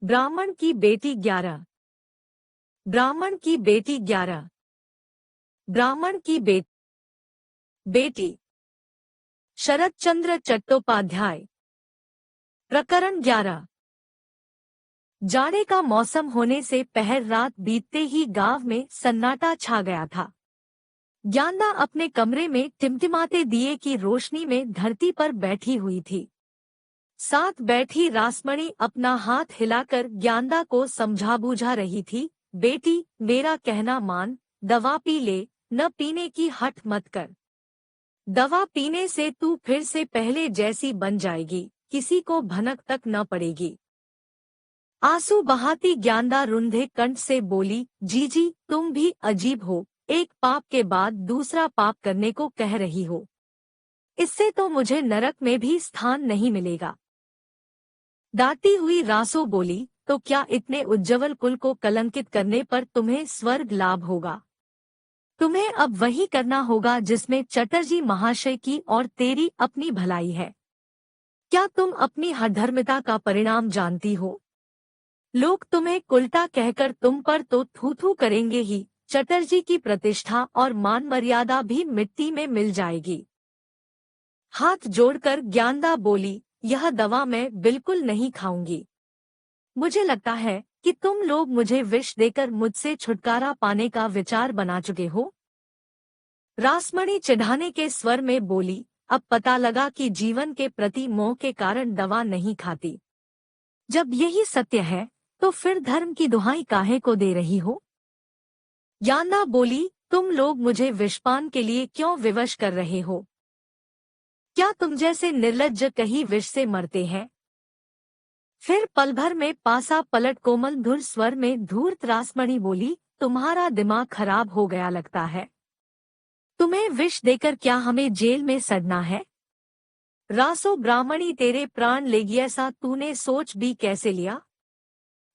ब्राह्मण की बेटी 11। ब्राह्मण की बेटी 11। ब्राह्मण की बेटी। शरत चंद्र चट्टोपाध्याय। प्रकरण 11। जाड़े का मौसम होने से पहर रात बीतते ही गांव में सन्नाटा छा गया था। ज्ञानदा अपने कमरे में टिमटिमाते दिए की रोशनी में धरती पर बैठी हुई थी। साथ बैठी रासमणि अपना हाथ हिलाकर ज्ञानदा को समझा बूझा रही थी। बेटी, मेरा कहना मान, दवा पी ले, न पीने की हठ मत कर। दवा पीने से तू फिर से पहले जैसी बन जाएगी, किसी को भनक तक न पड़ेगी। आंसू बहाती ज्ञानदा रुंधे कंठ से बोली, जीजी तुम भी अजीब हो, एक पाप के बाद दूसरा पाप करने को कह रही हो। इससे तो मुझे नरक में भी स्थान नहीं मिलेगा। डांटी हुई रासो बोली, तो क्या इतने उज्जवल कुल को कलंकित करने पर तुम्हें स्वर्ग लाभ होगा? तुम्हें अब वही करना होगा जिसमें चटर्जी महाशय की और तेरी अपनी भलाई है। क्या तुम अपनी अधर्मिता का परिणाम जानती हो? लोग तुम्हें कुलटा कहकर तुम पर तो थू थू करेंगे ही, चटर्जी की प्रतिष्ठा और मान मर्यादा भी मिट्टी में मिल जाएगी। हाथ जोड़कर ज्ञानदा बोली, यह दवा मैं बिल्कुल नहीं खाऊंगी। मुझे लगता है कि तुम लोग मुझे विष देकर मुझसे छुटकारा पाने का विचार बना चुके हो। रासमणि चिढ़ाने के स्वर में बोली, अब पता लगा कि जीवन के प्रति मोह के कारण दवा नहीं खाती। जब यही सत्य है तो फिर धर्म की दुहाई काहे को दे रही हो? ज्ञानदा बोली, तुम लोग मुझे विषपान के लिए क्यों विवश कर रहे हो? क्या तुम जैसे निर्लज्ज कहीं विष से मरते हैं? फिर पल भर में पासा पलट कोमल धुर स्वर में धूर्त रासमणि बोली, तुम्हारा दिमाग खराब हो गया लगता है। तुम्हें विष देकर क्या हमें जेल में सड़ना है? रासो ब्राह्मणी, तेरे प्राण लेगी ऐसा तूने सोच भी कैसे लिया?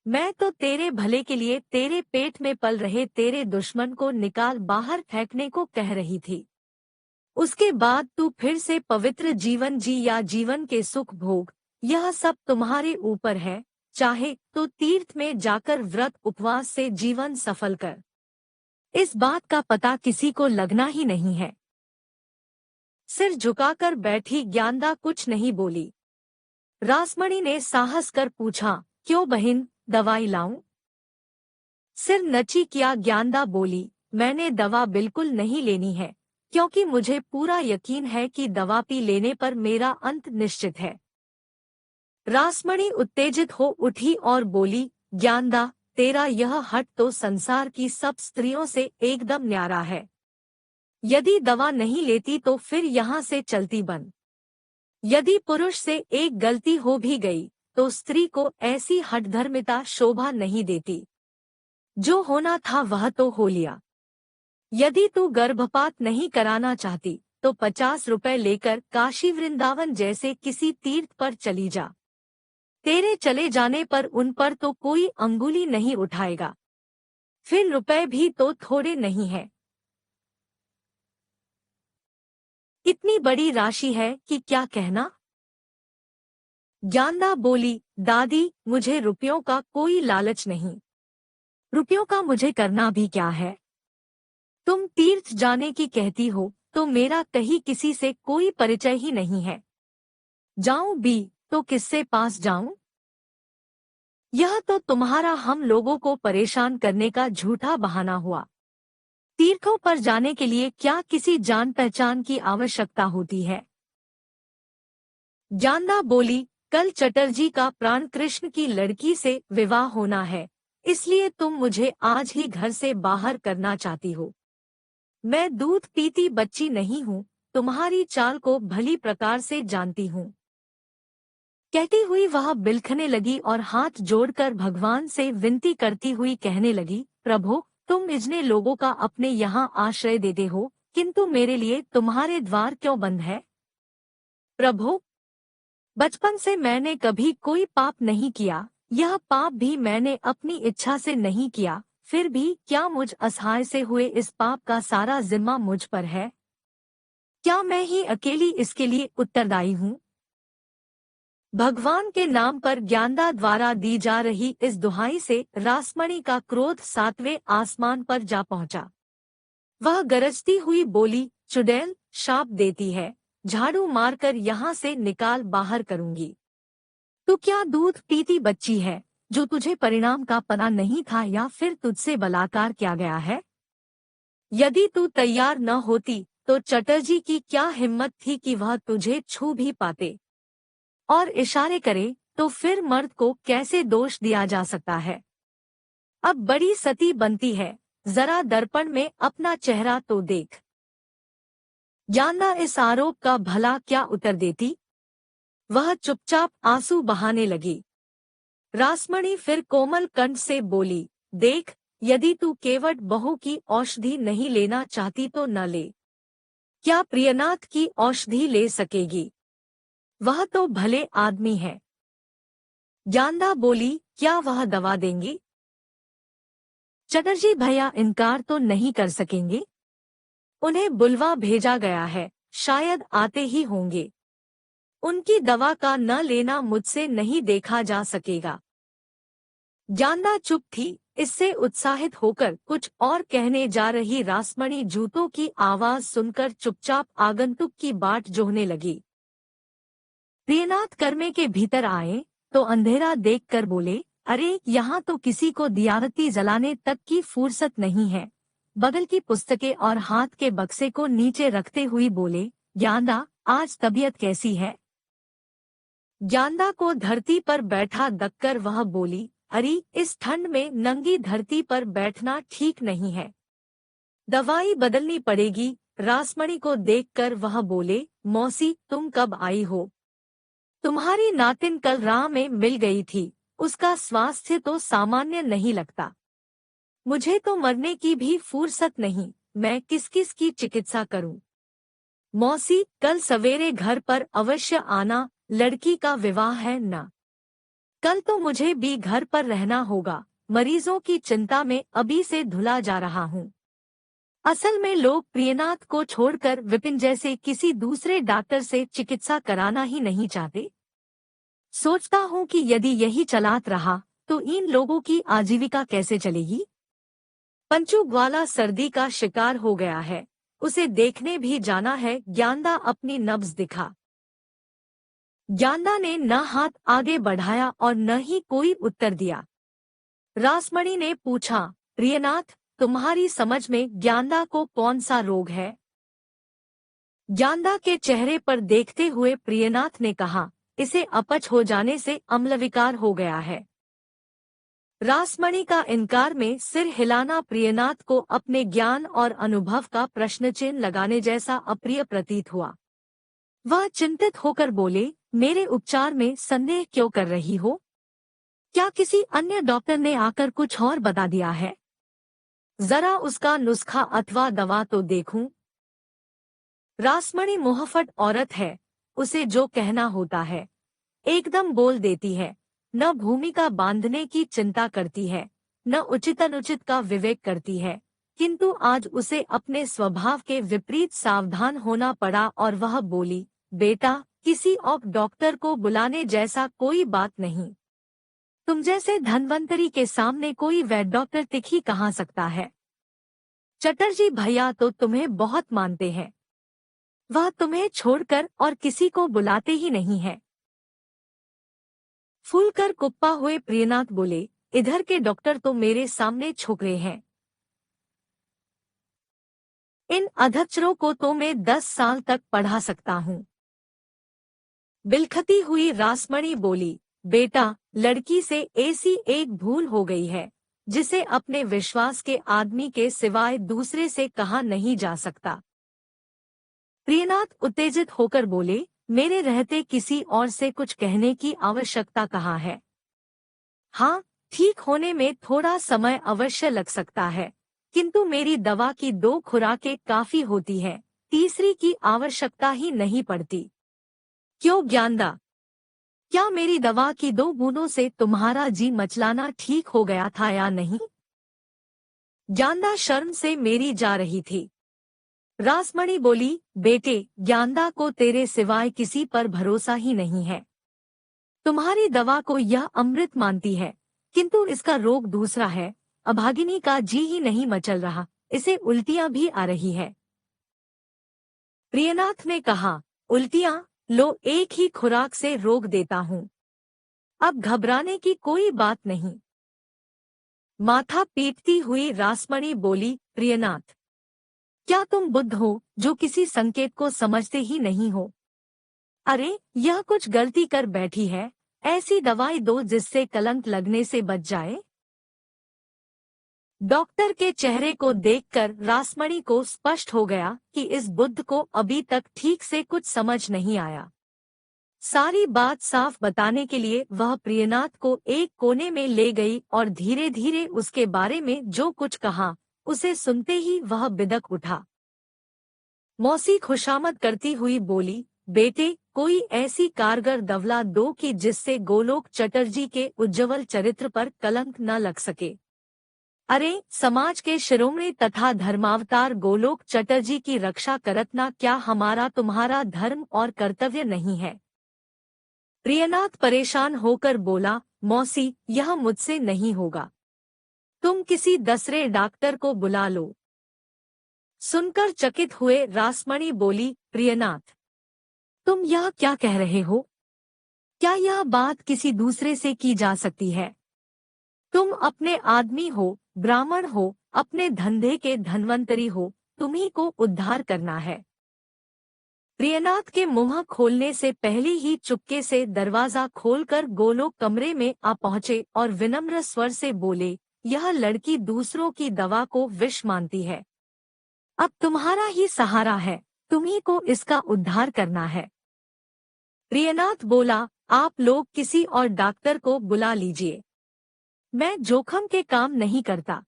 मैं तो तेरे भले के लिए तेरे पेट में पल रहे तेरे दुश्मन को निकाल बाहर फेंकने को कह रही थी। उसके बाद तू फिर से पवित्र जीवन जी या जीवन के सुख भोग, यह सब तुम्हारे ऊपर है। चाहे तो तीर्थ में जाकर व्रत उपवास से जीवन सफल कर। इस बात का पता किसी को लगना ही नहीं है। सिर झुकाकर बैठी ज्ञानदा कुछ नहीं बोली। रासमणि ने साहस कर पूछा, क्यों बहिन, दवाई लाऊं? सिर नची किया ज्ञानदा बोली, मैंने दवा बिल्कुल नहीं लेनी है, क्योंकि मुझे पूरा यकीन है कि दवा पी लेने पर मेरा अंत निश्चित है। रासमणि उत्तेजित हो उठी और बोली, ज्ञानदा, तेरा यह हठ तो संसार की सब स्त्रियों से एकदम न्यारा है। यदि दवा नहीं लेती तो फिर यहाँ से चलती बन। यदि पुरुष से एक गलती हो भी गई तो स्त्री को ऐसी हठधर्मिता शोभा नहीं देती। जो होना था वह तो हो लिया। यदि तू गर्भपात नहीं कराना चाहती तो 50 रुपए लेकर काशी वृंदावन जैसे किसी तीर्थ पर चली जा। तेरे चले जाने पर उन पर तो कोई अंगुली नहीं उठाएगा। फिर रुपए भी तो थोड़े नहीं है। इतनी बड़ी राशि है कि क्या कहना। ज्ञानदा बोली, दादी, मुझे रुपयों का कोई लालच नहीं। रुपयों का मुझे करना भी क्या है? तुम तीर्थ जाने की कहती हो तो मेरा कहीं किसी से कोई परिचय ही नहीं है। जाऊं भी तो किससे पास जाऊं? यह तो तुम्हारा हम लोगों को परेशान करने का झूठा बहाना हुआ। तीर्थों पर जाने के लिए क्या किसी जान पहचान की आवश्यकता होती है? ज्ञानदा बोली, कल चटर्जी का प्राण कृष्ण की लड़की से विवाह होना है, इसलिए तुम मुझे आज ही घर से बाहर करना चाहती हो। मैं दूध पीती बच्ची नहीं हूँ, तुम्हारी चाल को भली प्रकार से जानती हूँ। कहती हुई वह बिलखने लगी और हाथ जोड़कर भगवान से विनती करती हुई कहने लगी, प्रभु, तुम इतने लोगों का अपने यहाँ आश्रय देते हो, किंतु मेरे लिए तुम्हारे द्वार क्यों बंद है? प्रभु, बचपन से मैंने कभी कोई पाप नहीं किया, यह पाप भी मैंने अपनी इच्छा से नहीं किया, फिर भी क्या मुझ असहाय से हुए इस पाप का सारा जिम्मा मुझ पर है? क्या मैं ही अकेली इसके लिए उत्तरदायी हूँ? भगवान के नाम पर ज्ञानदा द्वारा दी जा रही इस दुहाई से रासमणि का क्रोध 7वें आसमान पर जा पहुंचा। वह गरजती हुई बोली, चुड़ैल, शाप देती है, झाड़ू मारकर यहाँ से निकाल बाहर करूंगी। तू क्या दूध पीती बच्ची है, जो तुझे परिणाम का पता नहीं था, या फिर तुझसे बलात्कार किया गया है? यदि तू तैयार न होती तो चटर्जी की क्या हिम्मत थी कि वह तुझे छू भी पाते और इशारे करे, तो फिर मर्द को कैसे दोष दिया जा सकता है? अब बड़ी सती बनती है, जरा दर्पण में अपना चेहरा तो देख। ज्ञानदा इस आरोप का भला क्या उत्तर देती? वह चुपचाप आंसू बहाने लगी। रासमणि फिर कोमल कंठ से बोली, देख, यदि तू केवट बहू की औषधि नहीं लेना चाहती तो न ले। क्या प्रियनाथ की औषधि ले सकेगी? वह तो भले आदमी है। ज्ञानदा बोली, क्या वह दवा देंगी? चटर्जी भैया इनकार तो नहीं कर सकेंगे। उन्हें बुलवा भेजा गया है, शायद आते ही होंगे। उनकी दवा का न लेना मुझसे नहीं देखा जा सकेगा। ज्ञानदा चुप थी। इससे उत्साहित होकर कुछ और कहने जा रही रासमणि जूतों की आवाज सुनकर चुपचाप आगंतुक की बाट जोहने लगी। प्रियनाथ कर्मे के भीतर आए तो अंधेरा देखकर बोले, अरे, यहाँ तो किसी को दियाबत्ती जलाने तक की फुर्सत नहीं है। बगल की पुस्तकें और हाथ के बक्से को नीचे रखते हुए बोले, ज्ञानदा, आज तबीयत कैसी है? ज्ञानदा को धरती पर बैठा देखकर वह बोली, अरे, इस ठंड में नंगी धरती पर बैठना ठीक नहीं है। दवाई बदलनी पड़ेगी। रासमणि को देखकर वह बोले, मौसी, तुम कब आई हो? तुम्हारी नातिन कल राह में मिल गई थी, उसका स्वास्थ्य तो सामान्य नहीं लगता। मुझे तो मरने की भी फुर्सत नहीं, मैं किस किस की चिकित्सा करूं? मौसी, कल सवेरे घर पर अवश्य आना, लड़की का विवाह है ना। कल तो मुझे भी घर पर रहना होगा। मरीजों की चिंता में अभी से धुला जा रहा हूँ। असल में लोग प्रियनाथ को छोड़कर विपिन जैसे किसी दूसरे डॉक्टर से चिकित्सा कराना ही नहीं चाहते। सोचता हूँ कि यदि यही चलात रहा तो इन लोगों की आजीविका कैसे चलेगी। पंचू ग्वाला सर्दी का शिकार हो गया है, उसे देखने भी जाना है। ज्ञानदा अपनी नब्ज दिखा। ज्ञानदा ने न हाथ आगे बढ़ाया और न ही कोई उत्तर दिया। रासमणि ने पूछा, प्रियनाथ, तुम्हारी समझ में ज्ञानदा को कौन सा रोग है? ज्ञानदा के चेहरे पर देखते हुए प्रियनाथ ने कहा, इसे अपच हो जाने से अम्लविकार हो गया है। रासमणि का इनकार में सिर हिलाना प्रियनाथ को अपने ज्ञान और अनुभव का प्रश्नचिन्ह लगाने जैसा अप्रिय प्रतीत हुआ। वह चिंतित होकर बोले, मेरे उपचार में संदेह क्यों कर रही हो? क्या किसी अन्य डॉक्टर ने आकर कुछ और बता दिया है? जरा उसका नुस्खा अथवा दवा तो देखूं। रासमणि मुहफ्फट औरत है, उसे जो कहना होता है एकदम बोल देती है। न भूमिका बांधने की चिंता करती है, न उचित अनुचित का विवेक करती है। किंतु आज उसे अपने स्वभाव के विपरीत सावधान होना पड़ा और वह बोली, बेटा, किसी और डॉक्टर को बुलाने जैसा कोई बात नहीं। तुम जैसे धनवंतरी के सामने कोई वैद्य डॉक्टर टिक ही कहाँ सकता है। चटर्जी भैया तो तुम्हें बहुत मानते हैं, वह तुम्हें छोड़कर और किसी को बुलाते ही नहीं है। फूलकर कुप्पा हुए प्रियनाथ बोले, इधर के डॉक्टर तो मेरे सामने छोकरे हैं। इन अधचरों को तो मैं 10 साल तक पढ़ा सकता हूँ। बिलखती हुई रासमणि बोली, बेटा, लड़की से ऐसी एक भूल हो गई है जिसे अपने विश्वास के आदमी के सिवाय दूसरे से कहा नहीं जा सकता। प्रियनाथ उत्तेजित होकर बोले, मेरे रहते किसी और से कुछ कहने की आवश्यकता कहाँ है? हाँ, ठीक होने में थोड़ा समय अवश्य लग सकता है, किंतु मेरी दवा की 2 खुराकें काफी होती है, तीसरी की आवश्यकता ही नहीं पड़ती। क्यों ज्ञानदा, क्या मेरी दवा की 2 बूंदों से तुम्हारा जी मचलाना ठीक हो गया था या नहीं? ज्ञानदा शर्म से मेरी जा रही थी। रासमणि बोली, बेटे, ज्ञानदा को तेरे सिवाय किसी पर भरोसा ही नहीं है। तुम्हारी दवा को यह अमृत मानती है, किंतु इसका रोग दूसरा है। अभागिनी का जी ही नहीं मचल रहा, इसे उल्टियां भी आ रही है। प्रियनाथ ने कहा, उल्टियां? लो, एक ही खुराक से रोक देता हूँ। अब घबराने की कोई बात नहीं। माथा पीटती हुई रासमणी बोली, प्रियनाथ, क्या तुम बुद्ध हो जो किसी संकेत को समझते ही नहीं हो? अरे, यह कुछ गलती कर बैठी है, ऐसी दवाई दो जिससे कलंक लगने से बच जाए। डॉक्टर के चेहरे को देखकर रासमणी को स्पष्ट हो गया कि इस बुद्ध को अभी तक ठीक से कुछ समझ नहीं आया। सारी बात साफ बताने के लिए वह प्रियनाथ को एक कोने में ले गई और धीरे धीरे उसके बारे में जो कुछ कहा, उसे सुनते ही वह बिदक उठा। मौसी खुशामद करती हुई बोली, बेटे, कोई ऐसी कारगर दवला दो कि जिससे गोलोक चटर्जी के उज्ज्वल चरित्र पर कलंक न लग सके। अरे, समाज के शिरोमणि तथा धर्मावतार गोलोक चटर्जी की रक्षा करतना क्या हमारा तुम्हारा धर्म और कर्तव्य नहीं है? प्रियनाथ परेशान होकर बोला, मौसी, यह मुझसे नहीं होगा। तुम किसी दूसरे डॉक्टर को बुला लो। सुनकर चकित हुए रासमणी बोली, प्रियनाथ, तुम यह क्या कह रहे हो? क्या यह बात किसी दूसरे से की जा सकती है? तुम अपने आदमी हो, ब्राह्मण हो, अपने धंधे के धनवंतरी हो, तुम्ही को उद्धार करना है। प्रियनाथ के मुंह खोलने से पहले ही चुपके से दरवाजा खोलकर गोलोक कमरे में आ पहुंचे और विनम्र स्वर से बोले, यह लड़की दूसरों की दवा को विष मानती है। अब तुम्हारा ही सहारा है, तुम्ही को इसका उद्धार करना है। प्रियनाथ बोला, आप लोग किसी और डॉक्टर को बुला लीजिए। मैं जोखम के काम नहीं करता।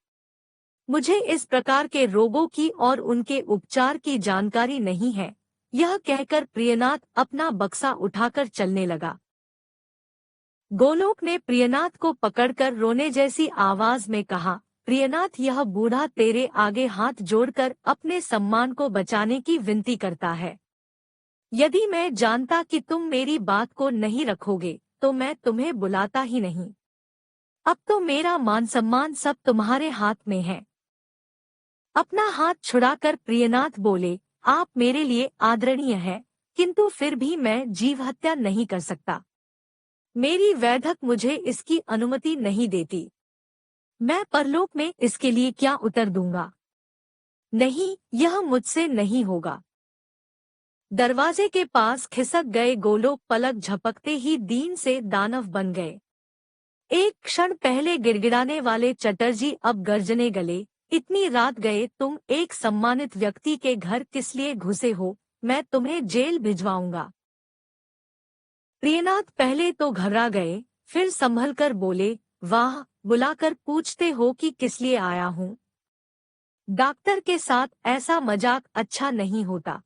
मुझे इस प्रकार के रोगों की और उनके उपचार की जानकारी नहीं है। यह कहकर प्रियनाथ अपना बक्सा उठाकर चलने लगा। गोलोक ने प्रियनाथ को पकड़कर रोने जैसी आवाज में कहा, प्रियनाथ, यह बूढ़ा तेरे आगे हाथ जोड़कर अपने सम्मान को बचाने की विनती करता है। यदि मैं जानता कि तुम मेरी बात को नहीं रखोगे तो मैं तुम्हें बुलाता ही नहीं। अब तो मेरा मान सम्मान सब तुम्हारे हाथ में है। अपना हाथ छुड़ाकर प्रियनाथ बोले, आप मेरे लिए आदरणीय हैं, किंतु फिर भी मैं जीव हत्या नहीं कर सकता। मेरी वैधक मुझे इसकी अनुमति नहीं देती। मैं परलोक में इसके लिए क्या उत्तर दूंगा? नहीं, यह मुझसे नहीं होगा। दरवाजे के पास खिसक गए गोलोक पलक झपकते ही दीन से दानव बन गए। एक क्षण पहले गिड़गिड़ाने वाले चटर्जी अब गर्जने गले, इतनी रात गए तुम एक सम्मानित व्यक्ति के घर किस लिए घुसे हो? मैं तुम्हें जेल भिजवाऊंगा। प्रियनाथ पहले तो घबरा गए, फिर संभल कर बोले, वाह, बुलाकर पूछते हो कि किस लिए आया हूँ? डॉक्टर के साथ ऐसा मजाक अच्छा नहीं होता।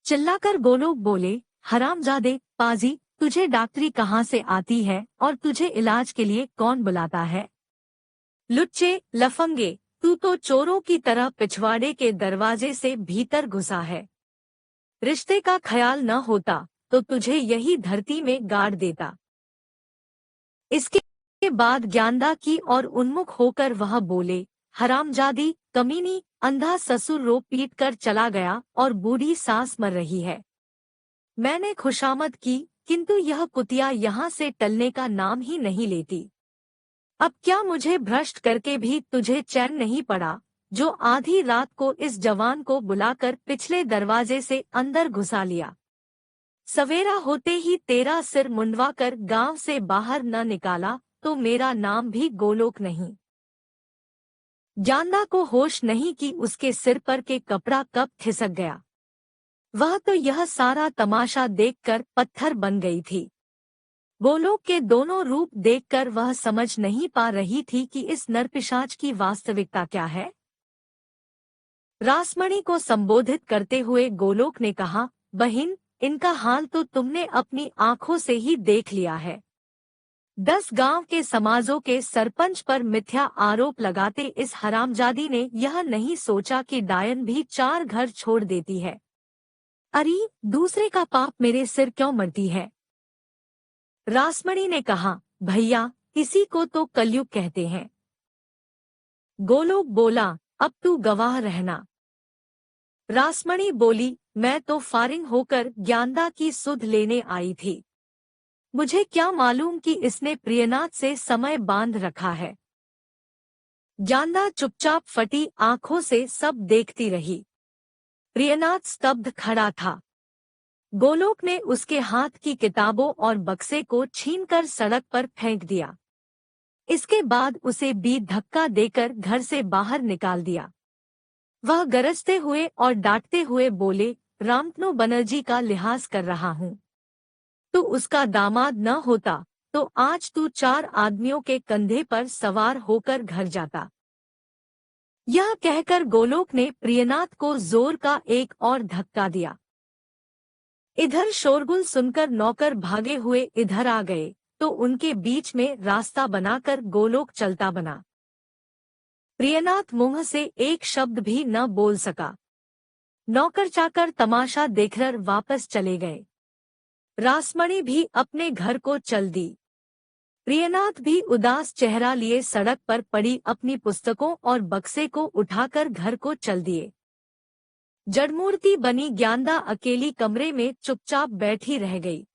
चिल्लाकर गोलोक बोले, हरामजादे, पाजी, तुझे डॉक्टरी कहाँ से आती है और तुझे इलाज के लिए कौन बुलाता है? लुच्चे, लफंगे, तू तो चोरों की तरह पिछवाड़े के दरवाजे से भीतर घुसा है। रिश्ते का ख्याल न होता तो तुझे यही धरती में गाड़ देता। इसके बाद ज्ञानदा की और उन्मुख होकर वह बोले, हरामजादी, कमीनी, अंधा ससुर रो पीट कर चला गया और बूढ़ी सास मर रही है। मैंने खुशामद की, किंतु यह कुतिया यहाँ से टलने का नाम ही नहीं लेती। अब क्या मुझे भ्रष्ट करके भी तुझे चैन नहीं पड़ा, जो आधी रात को इस जवान को बुलाकर पिछले दरवाजे से अंदर घुसा लिया? सवेरा होते ही तेरा सिर मुंडवाकर गांव से बाहर न निकाला तो मेरा नाम भी गोलोक नहीं। ज्ञानदा को होश नहीं कि उसके सिर पर के कपड़ा कब खिसक गया। वह तो यह सारा तमाशा देखकर पत्थर बन गई थी। गोलोक के दोनों रूप देखकर वह समझ नहीं पा रही थी कि इस नरपिशाच की वास्तविकता क्या है। रासमणी को संबोधित करते हुए गोलोक ने कहा, बहिन, इनका हाल तो तुमने अपनी आंखों से ही देख लिया है। 10 गांव के समाजों के सरपंच पर मिथ्या आरोप लगाते इस हरामजादी ने यह नहीं सोचा कि डायन भी 4 घर छोड़ देती है। अरे, दूसरे का पाप मेरे सिर क्यों मरती है? रासमणी ने कहा, भैया, इसी को तो कलयुग कहते हैं। गोलोक बोला, अब तू गवाह रहना। रासमणी बोली, मैं तो फारिग होकर ज्ञानदा की सुध लेने आई थी। मुझे क्या मालूम कि इसने प्रियनाथ से समय बांध रखा है। ज्ञानदा चुपचाप फटी आंखों से सब देखती रही। प्रियनाथ स्तब्ध खड़ा था। गोलोक ने उसके हाथ की किताबों और बक्से को छीनकर सड़क पर फेंक दिया। इसके बाद उसे बीच धक्का देकर घर से बाहर निकाल दिया। वह गरजते हुए और डांटते हुए बोले, रामतनु बनर्जी का लिहाज कर रहा हूँ। तू उसका दामाद न होता तो आज तू 4 आदमियों के कंधे पर सवार होकर घर जाता। यह कहकर गोलोक ने प्रियनाथ को जोर का एक और धक्का दिया। इधर शोरगुल सुनकर नौकर भागे हुए इधर आ गए तो उनके बीच में रास्ता बनाकर गोलोक चलता बना। प्रियनाथ मुंह से एक शब्द भी न बोल सका। नौकर चाकर तमाशा देखकर वापस चले गए। रासमणी भी अपने घर को चल दी। प्रियनाथ भी उदास चेहरा लिए सड़क पर पड़ी अपनी पुस्तकों और बक्से को उठाकर घर को चल दिए। जड़मूर्ति बनी ज्ञानदा अकेली कमरे में चुपचाप बैठी रह गई।